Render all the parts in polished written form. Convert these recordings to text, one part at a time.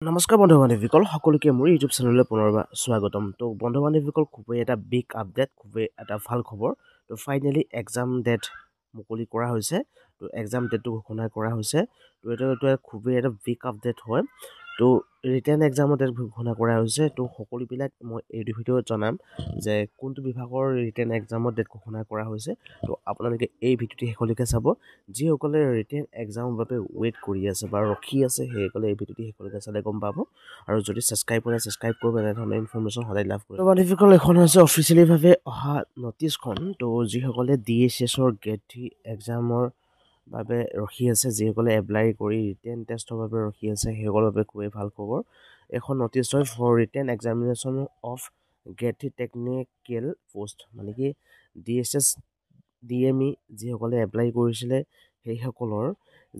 নমস্কাৰ বন্ধু বান্ধৱীসকল সকলোকে মোৰ ইউটিউব চেনেললৈ পুনৰবাৰ স্বাগতম। তো বন্ধু বান্ধৱীসকল খুবেই এটা বিগ আপডেট, খুবেই এটা ভাল খবৰ। তো ফাইনেলি এক্সাম ডেট মুকলি কৰা হৈছে। তো এক্সাম ডেটটো ঘোষণা কৰা হৈছে। তো এইটো খুবেই এটা বিগ আপডেট হয়। তো ৰিটেন এক্সামৰ ডেট ঘোষণা কৰা হৈছে। তো সকলোবিলাক মই এই ভিডিঅ'ত জনাম যে কোনটো বিভাগৰ ৰিটেন এক্সামৰ ডেট ঘোষণা কৰা হৈছে। তো আপোনালোকে এই ভিডিঅ'টি শেষলৈকে চাব। যিসকলে ৰিটেন এক্সামৰ বাবে ৱেইট কৰি আছে বা ৰখি আছে সেইসকলে এই ভিডিঅ'টি শেষলৈকে চালে গম পাব। আৰু যদি ছাবস্ক্ৰাইব কৰে ছাবস্ক্ৰাইব কৰিব, এনেধৰণৰ ইনফৰমেশ্যন সদায় লাভ কৰিব। বান্ধৱীসকল, এখন হৈছে অফিচিয়েলিভাৱে অহা নটিছখন। তো যিসকলে DSSৰ গেট 3 এক্সামৰ বাবে ৰখি আছে, যিসকলে এপ্লাই কৰি ৰিটেন টেষ্টৰ বাবে ৰখি আছে, সেইসকলৰ বাবে খুবেই ভাল খবৰ। এখন নটিছ হয় for written examination of gate 3 technical post, মানে কি DSS DME যিসকলে এপ্লাই কৰিছিলে সেইসকলৰ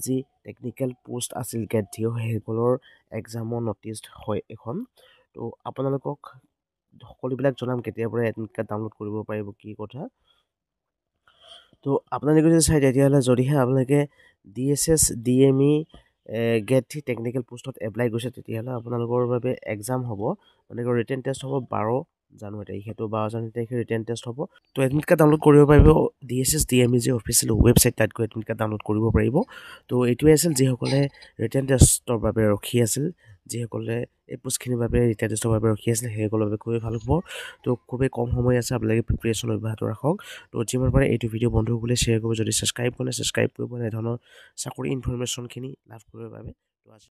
যি টেকনিকেল পোষ্ট আছিল গেট 3, সেইসকলৰ এক্সামৰ নটিছ হয় এখন। তো আপোনালোকক সকলোবিলাক জনাম কেতিয়াৰ পৰা এডমিট কাৰ্ড ডাউনলোড কৰিব পাৰিব, কি কথা। তো আপোনালোকে যদি চাই তেতিয়াহ'লে যদিহে আপোনালোকে DSS DME গেট 3 টেকনিকেল পোষ্টত এপ্লাই কৰিছে, তেতিয়াহ'লে আপোনালোকৰ বাবে এক্সাম হ'ব, মানে ৰিটেন টেষ্ট হ'ব 12 জানুৱাৰী তাৰিখে। তো 12 জানুৱাৰী তাৰিখে ৰিটেন টেষ্ট হ'ব। তো এডমিট কাৰ্ড ডাউনলোড কৰিব পাৰিব DSS DME যি অফিচিয়েল ৱেবছাইট, তাত গৈ এডমিট কাৰ্ড ডাউনলোড কৰিব পাৰিব। তো এইটোৱে আছিল যিসকলে ৰিটেন টেষ্টৰ বাবে ৰখি আছিল, যিসকলে এই পোষ্টখিনিৰ বাবে ৰিটেন টেষ্টৰ বাবে ৰখি আছিল, সেইসকলৰ বাবে খুবেই ভাল হ'ব। তো খুবেই কম সময় আছে, আপোনালোকে প্ৰিপেৰেশ্যন অব্যাহত ৰাখক। তো যিমান পাৰে এইটো ভিডিঅ' বন্ধুসকলে শ্বেয়াৰ কৰিব, যদি ছাবস্ক্ৰাইব কৰে ছাবস্ক্ৰাইব কৰিব, এনেধৰণৰ চাকৰি ইনফৰমেশ্যনখিনি লাভ কৰিবৰ বাবে। তো আজি